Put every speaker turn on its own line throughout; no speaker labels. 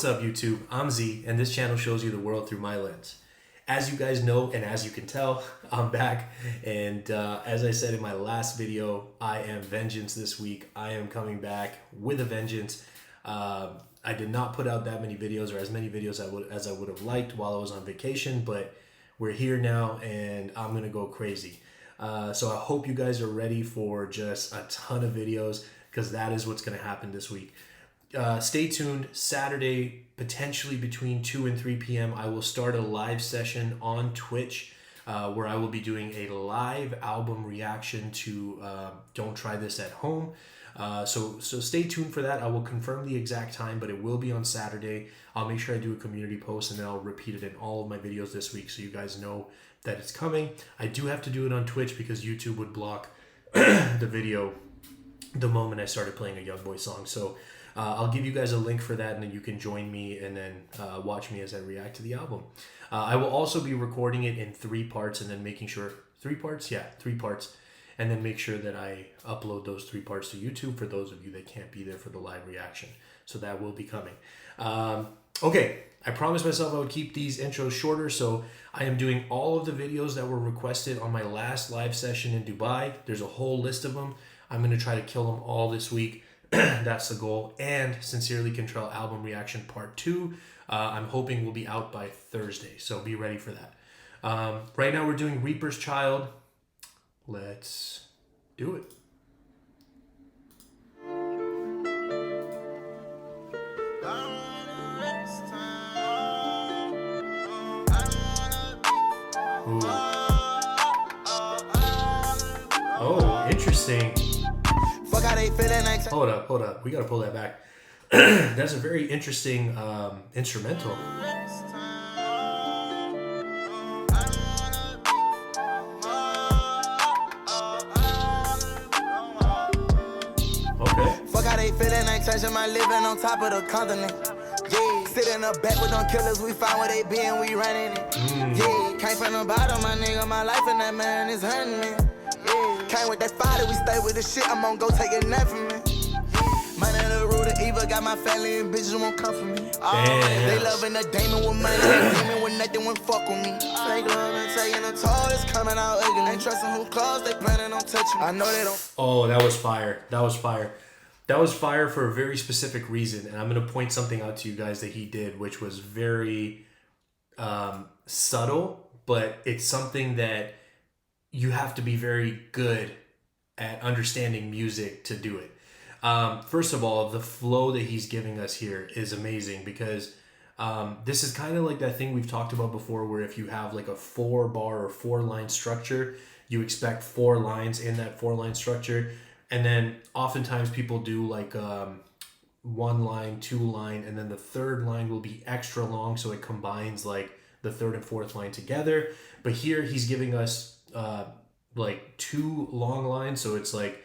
What's up, YouTube? I'm Z, and this channel shows you the world through my lens. As you guys know, and as you can tell, I'm back. And as I said in my last video, I am vengeance this week. I am coming back with a vengeance. I did not put out that many videos, or as many videos as I would have liked while I was on vacation, but we're here now, and I'm gonna go crazy. So I hope you guys are ready for just a ton of videos, because that is what's gonna happen this week. Stay tuned. Saturday, potentially between 2 and 3 p.m., I will start a live session on Twitch where I will be doing a live album reaction to Don't Try This at Home. So stay tuned for that. I will confirm the exact time, but it will be on Saturday. I'll make sure I do a community post, and then I'll repeat it in all of my videos this week so you guys know that it's coming. I do have to do it on Twitch because YouTube would block the video the moment I started playing a YoungBoy song. So I'll give you guys a link for that, and then you can join me and then watch me as I react to the album. I will also be recording it in 3 parts, and then making sure 3 parts, and then make sure that I upload those 3 parts to YouTube for those of you that can't be there for the live reaction. So that will be coming. Okay, I promised myself I would keep these intros shorter, so I am doing all of the videos that were requested on my last live session in Dubai. There's a whole list of them. I'm going to try to kill them all this week. That's the goal. And Sincerely Control album reaction part 2, I'm hoping will be out by Thursday, so be ready for that. Right now we're doing Reaper's Child. Let's do it. Ooh. Oh, interesting. Hold up. We gotta pull that back. That's a very interesting instrumental. Okay.
Fuck how they feeling, ain't changing my living on top of the continent. Yeah, sit in the back with them killers, we find where they be and we running it. Yeah, came from the bottom, my nigga, my life and that man is hurting me. Yeah, came with that fighter, we stay with the shit, I'm gonna go take it nap from me. Money the root of evil, got my family and bitches won't come for me. They loving the demon with money, demon with nothing won't fuck with me. Fake love and taking a toll, it's coming out ugly. Ain't trusting who close, they planning on touching me. I know they don't.
Oh, that was fire. That was fire. That was fire for a very specific reason, and I'm going to point something out to you guys that he did, which was very subtle, but it's something that you have to be very good at understanding music to do it. First of all, the flow that he's giving us here is amazing, because this is kind of like that thing we've talked about before, where if you have like a 4-bar or 4-line structure, you expect 4 lines in that 4-line structure. And then oftentimes people do like 1 line, 2 line, and then the 3rd line will be extra long, so it combines like the 3rd and 4th line together. But here he's giving us like 2 long lines, so it's like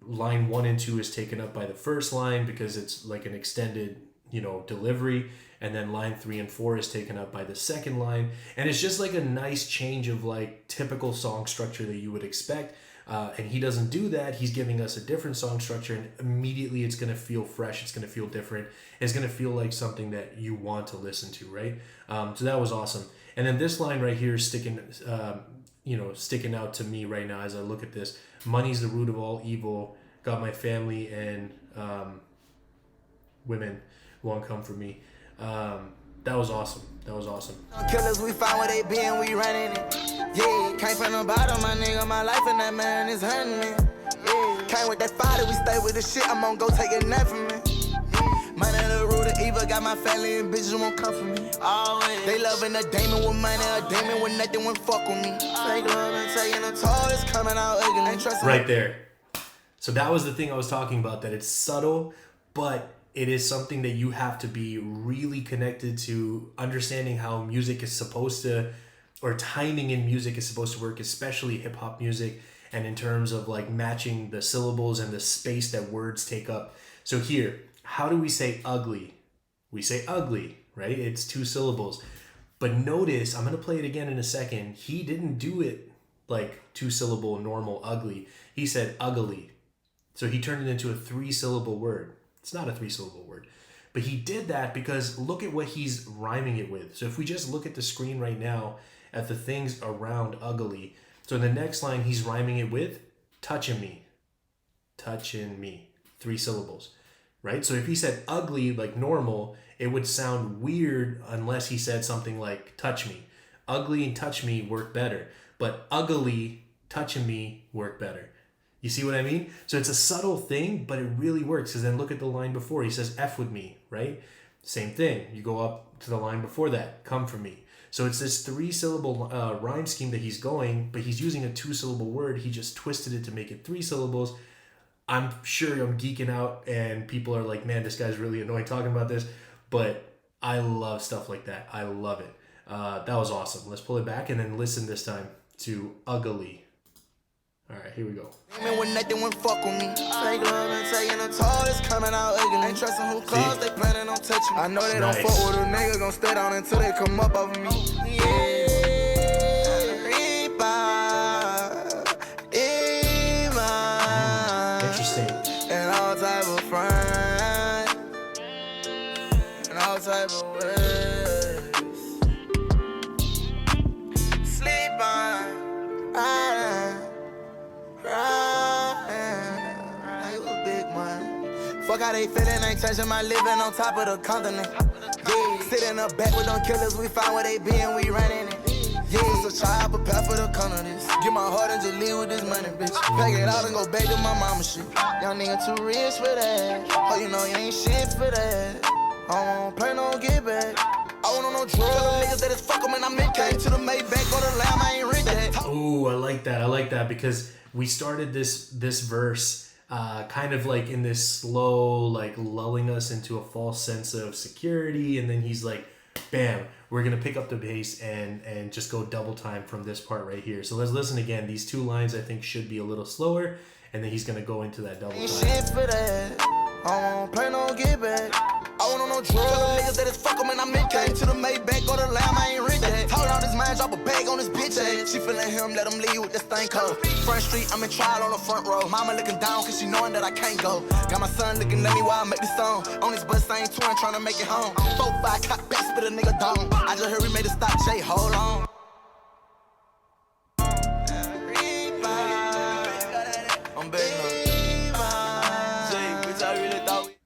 line 1 and 2 is taken up by the 1st line because it's like an extended, delivery, and then line 3 and 4 is taken up by the 2nd line. And it's just like a nice change of like typical song structure that you would expect. And he doesn't do that. He's giving us a different song structure, and immediately it's going to feel fresh. It's going to feel different. It's going to feel like something that you want to listen to, right? So that was awesome. And then this line right here is sticking out to me right now as I look at this. Money's the root of all evil. Got my family and women won't come for me. That was awesome. That was awesome.
Killers, we find where they be and we running it. Yeah, came from the bottom, my nigga, my life and that man is hurting me. Yeah, came with that fighter, we stay with the shit, I'm gonna go take it nap from me. Money the root of evil, got my family and bitches won't come for me. Always. They loving a demon with money, a demon with nothing won't fuck with me. Fake love and taking a toll, it's coming out ugly. Ain't trusting
right there. So that was the thing I was talking about, that it's subtle, but it is something that you have to be really connected to, understanding how music is supposed to, or timing in music is supposed to work, especially hip hop music, and in terms of like matching the syllables and the space that words take up. So here, how do we say ugly? We say ugly, right? It's 2 syllables. But notice, I'm going to play it again in a second. He didn't do it like 2-syllable normal ugly. He said ugly. So he turned it into a 3-syllable word. It's not a 3-syllable word. But he did that because look at what he's rhyming it with. So if we just look at the screen right now at the things around ugly. So in the next line, he's rhyming it with touching me. Touching me. 3 syllables, right? So if he said ugly like normal, it would sound weird unless he said something like touch me. Ugly and touch me work better, but ugly touching me work better. You see what I mean? So it's a subtle thing, but it really works. Because then look at the line before. He says F with me, right? Same thing. You go up to the line before that, come for me. So it's this 3-syllable rhyme scheme that he's going, but he's using a 2-syllable word. He just twisted it to make it 3 syllables. I'm sure I'm geeking out and people are like, man, this guy's really annoying talking about this. But I love stuff like that. I love it. That was awesome. Let's pull it back and then listen this time to Ugly. All right, here we go.
When nothing won't fuck with me. Fake love and taking a toll, it's coming out ugly. Ain't trusting who calls, they planning on touching me. I know they don't fuck with a nigga, gon' stay down until they come up over me. Yeah.
Interesting.
And all type of friends. And all type of ways. Sleep on. Fuck how they feelin', ain't changing my living on top of the continent. Yeah, sit in the back with them killers, we find where they be and we running it. Yeah, so try to prepare for the con of this. Get my heart and just leave with this money, bitch. Pack it out and go back to my mama shit. Young nigga too rich for that. Oh, you know you ain't shit for that. I don't play no get back. I want no drugs. Tell them niggas that it's fuck 'em and I'm in came to the Maybach or the Lamb, I ain't rich that.
Ooh, I like that. I like that because we started this verse kind of like in this slow, like lulling us into a false sense of security, and then he's like, bam, we're gonna pick up the bass and just go double time from this part right here. So let's listen again. These 2 lines I think should be a little slower, and then he's gonna go into that double time.
Shit for that. I don't play no get back. I want no drugs. Tell them niggas that it's fuck 'em and I'm in came to the Maybach or the Lamb, I ain't rich that. Told all this man, drop a bag on this bitch ass. She feeling him, let him leave with this thing cold. Front street, I'm in trial on the front row. Mama looking down cause she knowing that I can't go. Got my son looking at me while I make this song. On this bus, I ain't touring, trying to make it home. 4-5 cop back, spit a nigga down. I just heard we made a stop, Jay, hold on. I'm begging her.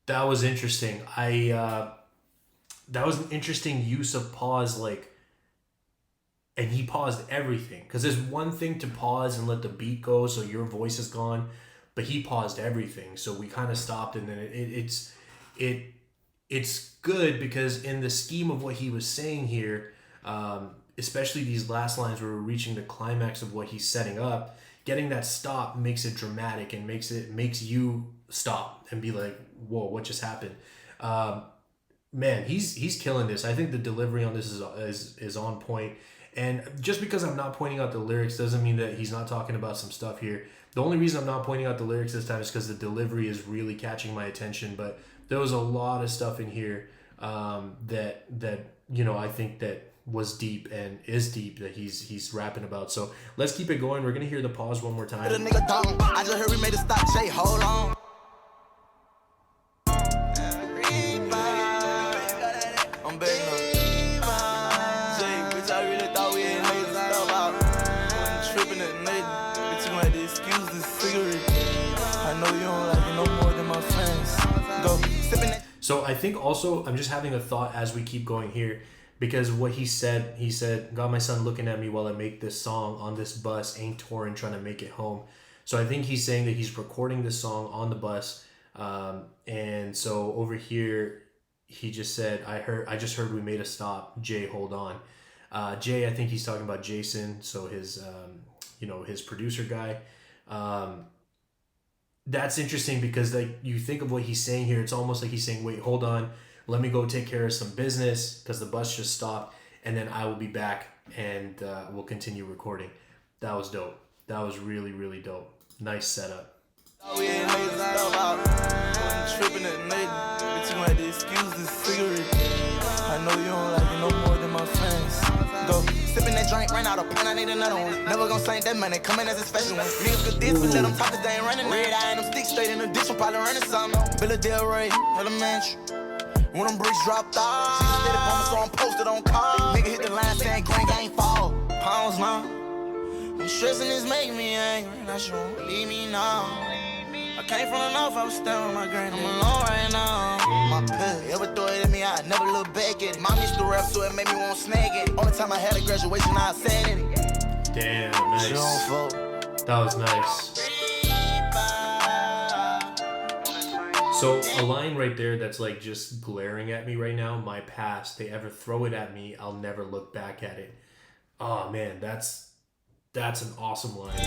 That was interesting. That was an interesting use of pause, like, and he paused everything. Because there's one thing to pause and let the beat go so your voice is gone, but he paused everything. So we kind of stopped, and then it's good because in the scheme of what he was saying here, especially these last lines where we're reaching the climax of what he's setting up, getting that stop makes it dramatic and makes you stop and be like, whoa, what just happened? Man, he's killing this. I think the delivery on this is on point. And just because I'm not pointing out the lyrics doesn't mean that he's not talking about some stuff here. The only reason I'm not pointing out the lyrics this time is because the delivery is really catching my attention. But there was a lot of stuff in here that you know, I think that was deep and is deep that he's rapping about. So let's keep it going. We're gonna hear the pause one more time.
I just heard we made a stop, Jay, hold on. I'm begging her. Jay, bitch, I really thought we ain't made this stuff out. Wasn't tripping at night. Bitch, you had to excuse this cigarette. I know you don't like it no more than my friends. Go sipping that.
So I think also I'm just having a thought as we keep going here, because what he said, got my son looking at me while I make this song on this bus, ain't touring, trying to make it home. So I think he's saying that he's recording this song on the bus. And so over here, he just said, I just heard we made a stop, Jay, hold on. Jay, I think he's talking about Jason. So his, his producer guy. That's interesting because like you think of what he's saying here, it's almost like he's saying, wait, hold on. Let me go take care of some business because the bus just stopped, and then I will be back and we'll continue recording. That was dope. That was really, really dope. Nice setup.
We ain't made this stuff out. Wasn't tripping at night. Bitch, you had to excuse this cigarette. I know you don't like it no more than my friends. Go sipping that drink, ran out of pen, I need another one. Never gonna sink that money, coming as a special one. Niggas could this, but let them talk, cause they ain't running. Red eye and them sticks straight in the ditch, I'm probably running something. Bill of Del Rey, Elementary. When them bricks dropped off, she steady bumping, so I'm posted on call. Nigga hit the line saying green gang fall. Pounds now. I'm stressing this making me angry. Now she won't leave me now. I came from the north, I was standing with my granny. I'm alone right now. My pill, ever throw it at me, I never look back at it. Mom used to rap, so it made me want to snag it. Only time I had a graduation, I said it.
Damn, nice. That was nice. So a line right there that's like just glaring at me right now, my past, they ever throw it at me, I'll never look back at it. Oh man, that's an awesome line.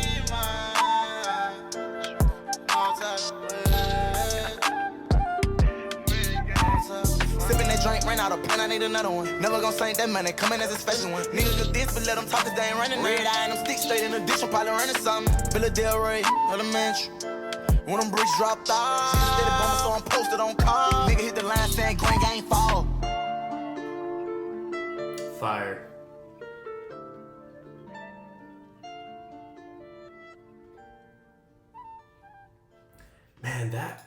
Sipping that drink, ran out of pen, I need another one. Never gonna sink that money, coming as a special one. Niggas do this, but let them talk, cause they ain't running. Red eye and them sticks straight in the ditch, I'm probably running something. Philadelphia, elementary. When them bricks dropped off, she steady bumping, so I'm posted on call. Nigga hit the line saying green gang fall.
Fire. Man, that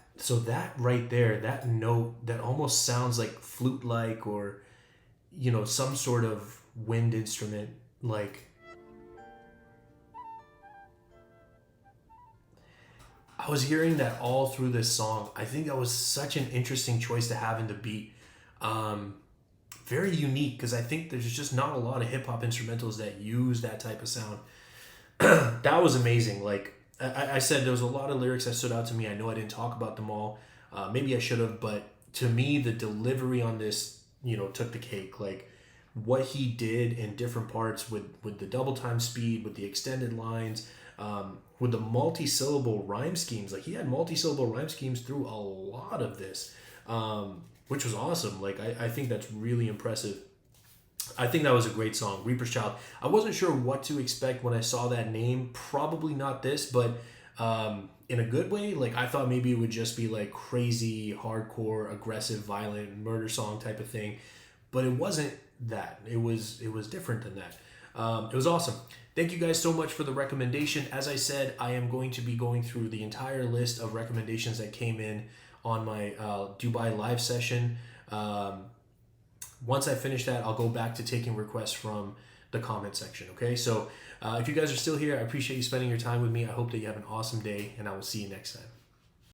right there, that note, that almost sounds like flute-like or, you know, some sort of wind instrument, like. I was hearing that all through this song. I think that was such an interesting choice to have in the beat. Very unique, because I think there's just not a lot of hip-hop instrumentals that use that type of sound. That was amazing. Like, I said, there was a lot of lyrics that stood out to me. I know I didn't talk about them all. Maybe I should have, but to me, the delivery on this, you know, took the cake. Like, what he did in different parts with the double time speed, with the extended lines, with the multi-syllable rhyme schemes. Like, he had multi-syllable rhyme schemes through a lot of this, which was awesome. Like, I think that's really impressive. I think that was a great song, Reaper's Child. I wasn't sure what to expect when I saw that name. Probably not this, but in a good way. Like, I thought maybe it would just be like crazy, hardcore, aggressive, violent murder song type of thing. But it wasn't that. It was different than that. It was awesome. Thank you guys so much for the recommendation. As I said, I am going to be going through the entire list of recommendations that came in on my Dubai live session. Once I finish that, I'll go back to taking requests from the comment section, okay? So if you guys are still here, I appreciate you spending your time with me. I hope that you have an awesome day, and I will see you next time.